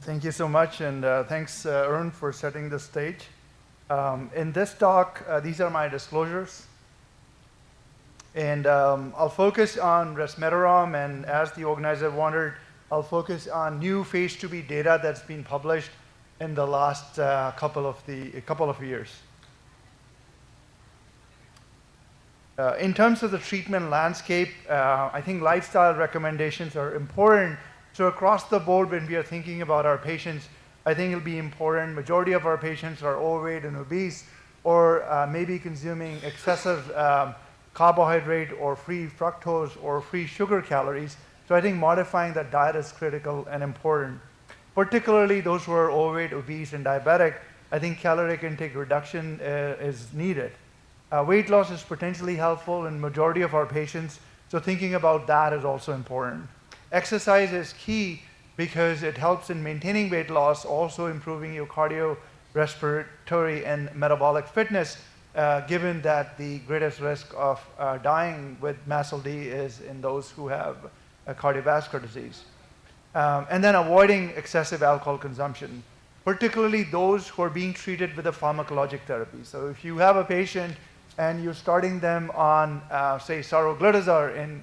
Thank you so much, and thanks, Arun, for setting the stage. In this talk, these are my disclosures. And I'll focus on resmetirom, and as the organizer wanted, I'll focus on new phase 2b data that's been published in the last couple of years. In terms of the treatment landscape, I think lifestyle recommendations are important. So across the board, when we are thinking about our patients, I think it'll be important. Majority of our patients are overweight and obese, or maybe consuming excessive carbohydrate or free fructose or free sugar calories. So I think modifying that diet is critical and important. Particularly those who are overweight, obese, and diabetic, I think caloric intake reduction is needed. Weight loss is potentially helpful in majority of our patients, so thinking about that is also important. Exercise is key because it helps in maintaining weight loss, also improving your cardiorespiratory and metabolic fitness, given that the greatest risk of dying with MASLD is in those who have cardiovascular disease. And then avoiding excessive alcohol consumption, particularly those who are being treated with a pharmacologic therapy. So if you have a patient and you're starting them on, say, saroglitazar in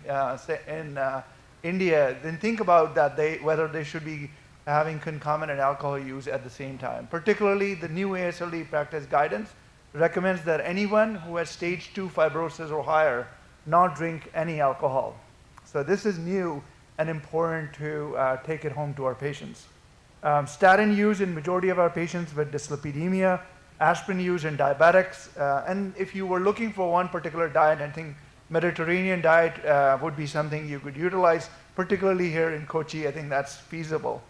India, then think about that whether they should be having concomitant alcohol use at the same time. Particularly, the new ASLD practice guidance recommends that anyone who has stage 2 fibrosis or higher not drink any alcohol. So this is new and important to take it home to our patients. Statin use in majority of our patients with dyslipidemia, aspirin use in diabetics, and if you were looking for one particular diet, I think Mediterranean diet would be something you could utilize, particularly here in Kochi. I think that's feasible.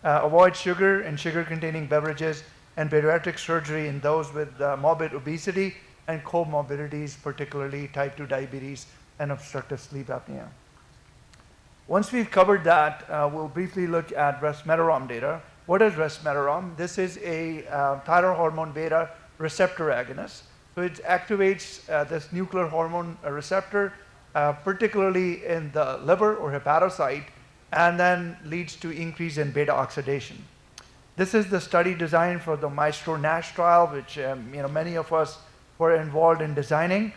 Avoid sugar and sugar-containing beverages and bariatric surgery in those with morbid obesity and comorbidities, particularly type 2 diabetes and obstructive sleep apnea. Once we've covered that, we'll briefly look at resmetirom data. What is resmetirom? This is a thyroid hormone beta receptor agonist. So it activates this nuclear hormone receptor, particularly in the liver or hepatocyte, and then leads to increase in beta oxidation. This is the study design for the Maestro NASH trial, which many of us were involved in designing,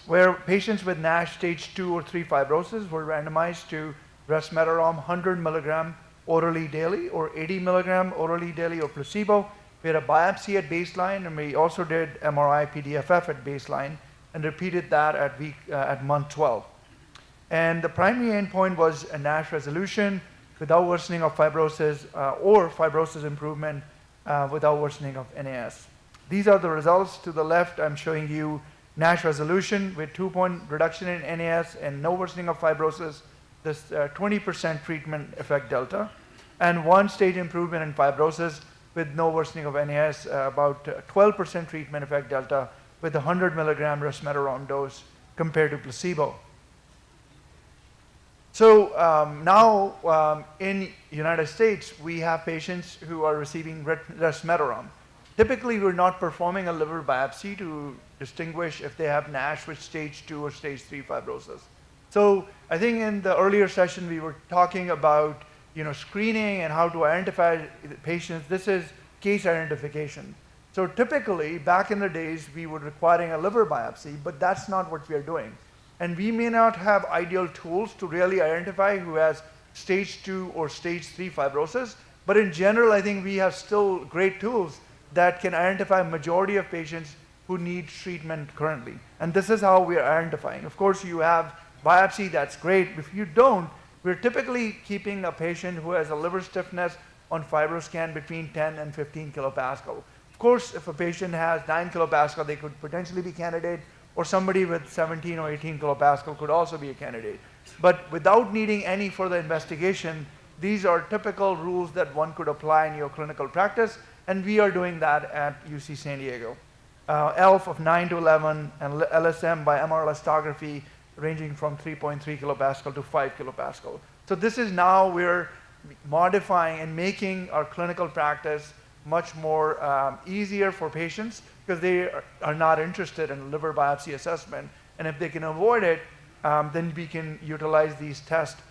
where patients with NASH stage 2 or 3 fibrosis were randomized to resmetirom 100 milligram orally daily, or 80 milligram orally daily, or placebo. We had a biopsy at baseline, and we also did MRI PDFF at baseline and repeated that at month 12. And the primary endpoint was a NASH resolution without worsening of fibrosis, or fibrosis improvement without worsening of NAS. These are the results. To the left, I'm showing you NASH resolution with 2-point reduction in NAS and no worsening of fibrosis, this 20% treatment effect delta, and 1-stage improvement in fibrosis with no worsening of NAS, about 12% treatment effect delta with a 100 milligram resmetirom dose compared to placebo. So now in United States, we have patients who are receiving resmetirom. Typically, we're not performing a liver biopsy to distinguish if they have NASH with stage 2 or stage 3 fibrosis. So I think in the earlier session, we were talking about screening and how to identify patients. This is case identification. So typically, back in the days, we were requiring a liver biopsy, but that's not what we are doing. And we may not have ideal tools to really identify who has stage 2 or stage 3 fibrosis, but in general, I think we have still great tools that can identify a majority of patients who need treatment currently. And this is how we are identifying. Of course, you have biopsy, that's great. If you don't, we're typically keeping a patient who has a liver stiffness on FibroScan between 10 and 15 kilopascal. Of course, if a patient has 9 kilopascal, they could potentially be a candidate, or somebody with 17 or 18 kilopascal could also be a candidate. But without needing any further investigation, these are typical rules that one could apply in your clinical practice, and we are doing that at UC San Diego. ELF of 9 to 11, and LSM by MR elastography ranging from 3.3 kilopascal to 5 kilopascal. So this is now we're modifying and making our clinical practice much more easier for patients, because they are not interested in liver biopsy assessment. And if they can avoid it, then we can utilize these tests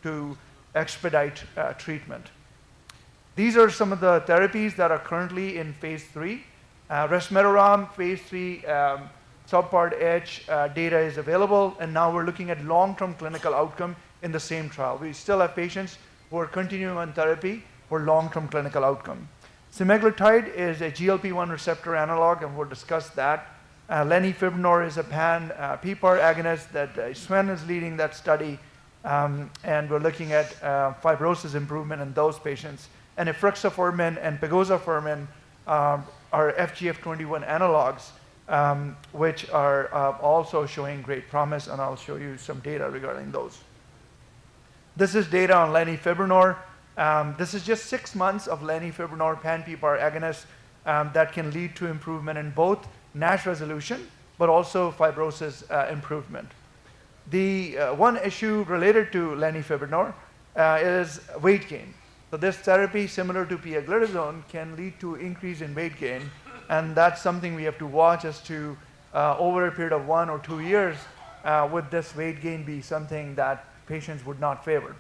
to expedite treatment. These are some of the therapies that are currently in phase 3. Resmetirom, phase 3 subpart H data is available, and now we're looking at long-term clinical outcome in the same trial. We still have patients who are continuing on therapy for long-term clinical outcome. Semaglutide is a GLP-1 receptor analog, and we'll discuss that. Lenifibranor is a pan-PPAR agonist that Sven is leading that study, and we're looking at fibrosis improvement in those patients. And efruxifermin and pegozafermin are FGF21 analogs, which are also showing great promise, and I'll show you some data regarding those. This is data on lenifibranor. This is just 6 months of lenifibranor pan-PPAR agonist that can lead to improvement in both NASH resolution, but also fibrosis improvement. The one issue related to lenifibranor is weight gain. So this therapy, similar to pioglitazone, can lead to increase in weight gain, and that's something we have to watch as to over a period of 1 or 2 years, would this weight gain be something that patients would not favor.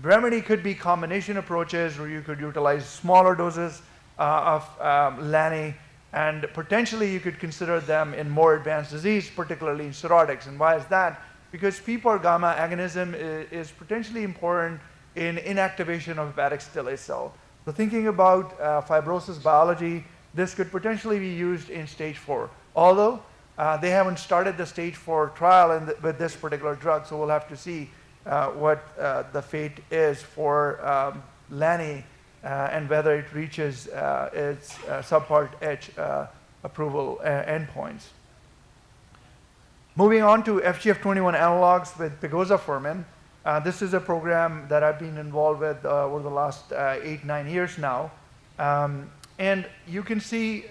Remedy could be combination approaches where you could utilize smaller doses of Lani, and potentially you could consider them in more advanced disease, particularly in cirrhotics. And why is that? Because PPAR gamma agonism is potentially important in inactivation of hepatic stellate cell. So thinking about fibrosis biology, this could potentially be used in stage 4. Although they haven't started the stage 4 trial with this particular drug, so we'll have to see what the fate is for Lani and whether it reaches its subpart H approval endpoints. Moving on to FGF21 analogs with pegozafermin. This is a program that I've been involved with over the last 8-9 years now. And you can see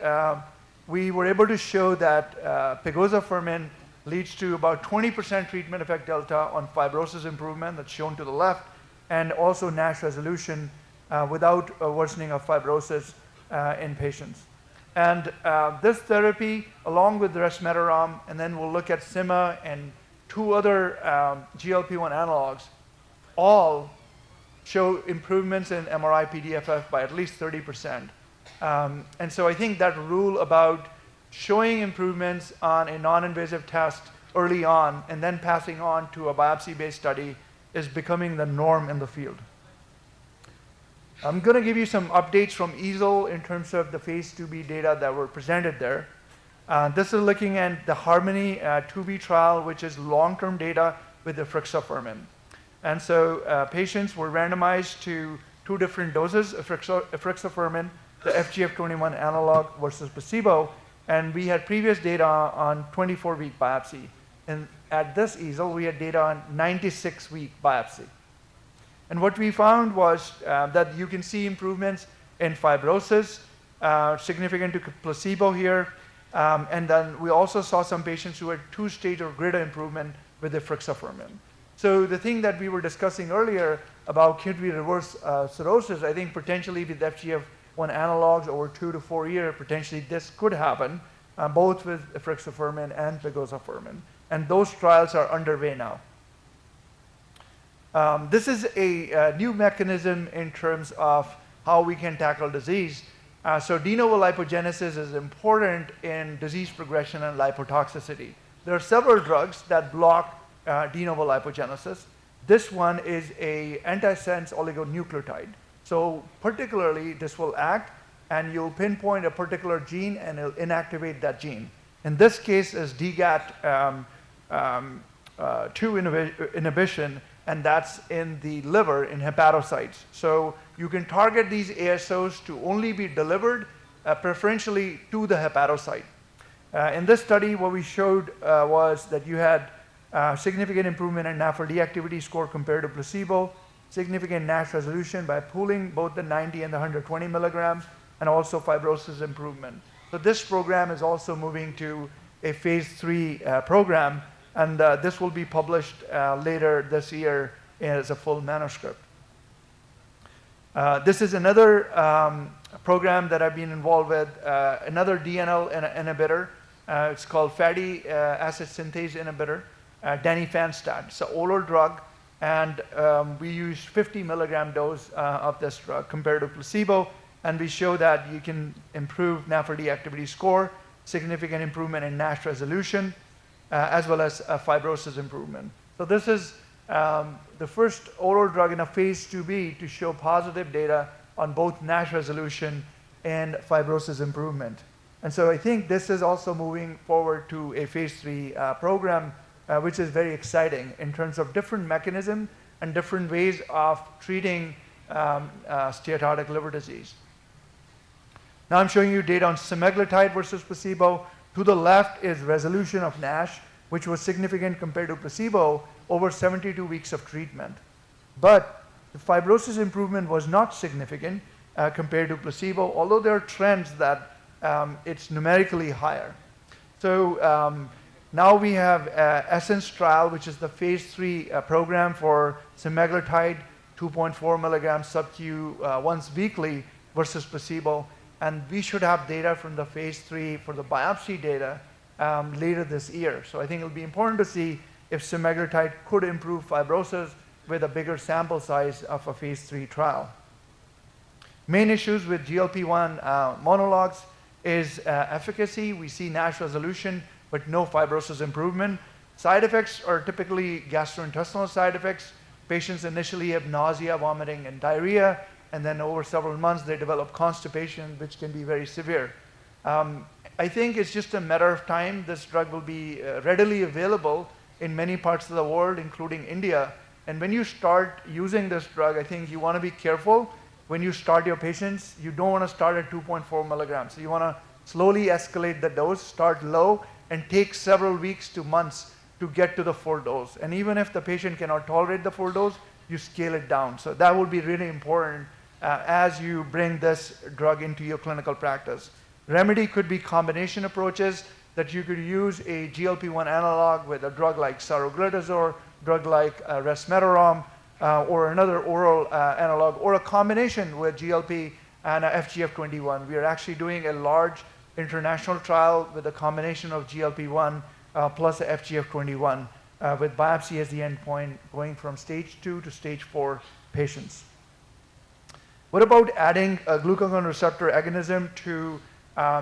we were able to show that pegozafermin leads to about 20% treatment effect delta on fibrosis improvement, that's shown to the left, and also NASH resolution without worsening of fibrosis in patients. And this therapy, along with resmetirom, and then we'll look at Sema and 2 other GLP-1 analogs, all show improvements in MRI-PDFF by at least 30%. And so I think that rule about showing improvements on a non-invasive test early on and then passing on to a biopsy-based study is becoming the norm in the field. I'm going to give you some updates from EASL in terms of the phase 2b data that were presented there. This is looking at the Harmony 2b trial, which is long-term data with efruxifermin. And so patients were randomized to 2 different doses of efruxifermin, the FGF21 analog versus placebo, and we had previous data on 24-week biopsy. And at this EASL, we had data on 96-week biopsy. And what we found was that you can see improvements in fibrosis, significant to placebo here. And then we also saw some patients who had 2-stage or greater improvement with efruxifermin. So the thing that we were discussing earlier about could we reverse cirrhosis, I think potentially with FGF1 analogs over 2 to 4 years, potentially this could happen, both with efruxifermin and pegozafermin. And those trials are underway now. This is a new mechanism in terms of how we can tackle disease. So de novo lipogenesis is important in disease progression and lipotoxicity. There are several drugs that block de novo lipogenesis. This one is an antisense oligonucleotide. So particularly, this will act, and you'll pinpoint a particular gene, and it'll inactivate that gene. In this case, is DGAT2 inhibition, and that's in the liver in hepatocytes. So you can target these ASOs to only be delivered preferentially to the hepatocyte. In this study, what we showed was that you had significant improvement in MASLD activity score compared to placebo, significant NASH resolution by pooling both the 90 and the 120 milligrams, and also fibrosis improvement. So this program is also moving to a phase 3 program, and this will be published later this year as a full manuscript. This is another program that I've been involved with, another DNL inhibitor. It's called fatty acid synthase inhibitor, denifanstat. It's an oral drug. And we used 50 milligram dose of this drug compared to placebo, and we show that you can improve NAFLD activity score, significant improvement in NASH resolution, as well as fibrosis improvement. So this is the first oral drug in a phase 2b to show positive data on both NASH resolution and fibrosis improvement. And so I think this is also moving forward to a phase 3 program, which is very exciting in terms of different mechanisms and different ways of treating steatotic liver disease. Now I'm showing you data on semaglutide versus placebo. To the left is resolution of NASH, which was significant compared to placebo over 72 weeks of treatment. But the fibrosis improvement was not significant compared to placebo, although there are trends that it's numerically higher. So now we have ESSENCE trial, which is the phase 3 program for semaglutide, 2.4 milligrams sub-Q once weekly versus placebo. And we should have data from the phase 3 for the biopsy data later this year. So I think it'll be important to see if semaglutide could improve fibrosis with a bigger sample size of a phase 3 trial. Main issues with GLP-1 monologues is efficacy. We see NASH resolution, but no fibrosis improvement. Side effects are typically gastrointestinal side effects. Patients initially have nausea, vomiting, and diarrhea, and then over several months they develop constipation, which can be very severe. I think it's just a matter of time. This drug will be readily available in many parts of the world, including India. And when you start using this drug, I think you want to be careful. When you start your patients, you don't want to start at 2.4 milligrams. So you want to slowly escalate the dose, start low, and take several weeks to months to get to the full dose. And even if the patient cannot tolerate the full dose, you scale it down. So that would be really important as you bring this drug into your clinical practice. Remedy could be combination approaches that you could use a GLP-1 analog with a drug like saroglitazole, drug like resmetirom, or another oral analog, or a combination with GLP and a FGF21. We are actually doing a large international trial with a combination of GLP-1 plus a FGF21 with biopsy as the endpoint, going from stage 2 to stage 4 patients. What about adding a glucagon receptor agonism to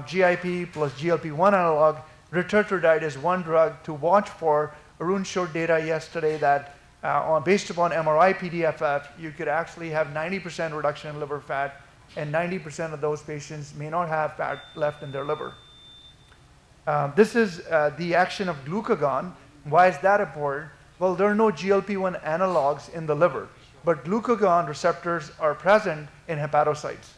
GIP plus GLP-1 analog? Retatrutide is one drug to watch for. Arun showed data yesterday that based upon MRI PDFF, you could actually have 90% reduction in liver fat, and 90% of those patients may not have fat left in their liver. This is the action of glucagon. Why is that important? Well, there are no GLP-1 analogs in the liver, but glucagon receptors are present in hepatocytes.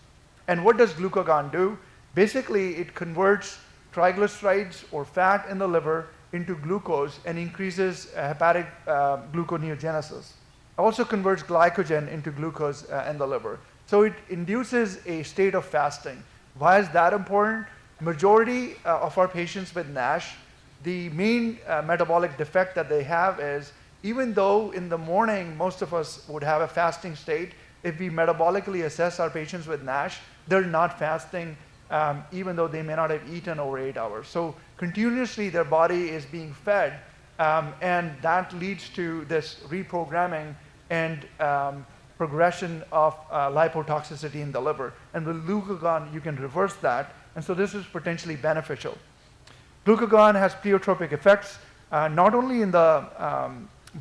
And what does glucagon do? Basically, it converts triglycerides or fat in the liver into glucose and increases hepatic gluconeogenesis. Also converts glycogen into glucose in the liver. So it induces a state of fasting. Why is that important? Majority of our patients with NASH, the main metabolic defect that they have is, even though in the morning most of us would have a fasting state, if we metabolically assess our patients with NASH, they're not fasting even though they may not have eaten over 8 hours. So continuously their body is being fed, and that leads to this reprogramming and progression of lipotoxicity in the liver. And with glucagon, you can reverse that, and so this is potentially beneficial. Glucagon has pleiotropic effects, not only in the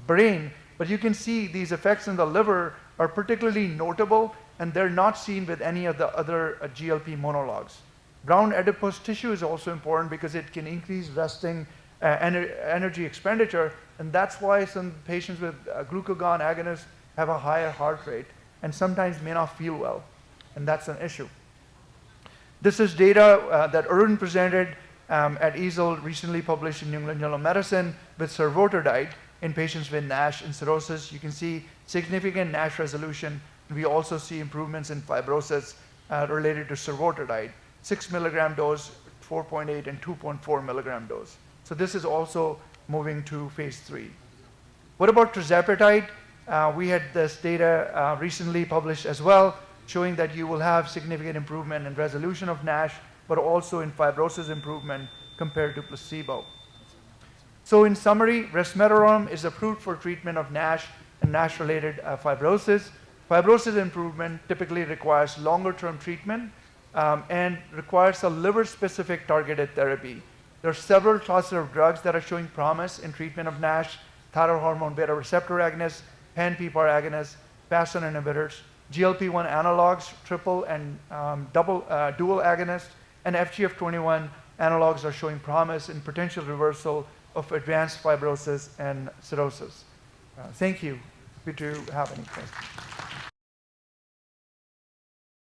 brain, but you can see these effects in the liver are particularly notable, and they're not seen with any of the other GLP monologues. Brown adipose tissue is also important because it can increase resting energy expenditure, and that's why some patients with glucagon agonists have a higher heart rate and sometimes may not feel well, and that's an issue. This is data that Arun presented at EASL, recently published in New England Journal of Medicine, with survodutide in patients with NASH and cirrhosis. You can see significant NASH resolution. We also see improvements in fibrosis related to survodutide. 6 milligram dose, 4.8, and 2.4 milligram dose. So this is also moving to phase 3. What about tirzepatide? We had this data recently published as well, showing that you will have significant improvement in resolution of NASH, but also in fibrosis improvement compared to placebo. So in summary, resmetirom is approved for treatment of NASH and NASH-related fibrosis. Fibrosis improvement typically requires longer-term treatment and requires a liver-specific targeted therapy. There are several classes of drugs that are showing promise in treatment of NASH: thyroid hormone beta receptor agonists, pan-PPAR agonists, FASN inhibitors, GLP-1 analogs, triple and dual agonists, and FGF21 analogs are showing promise in potential reversal of advanced fibrosis and cirrhosis. Thank you. Happy to have any questions.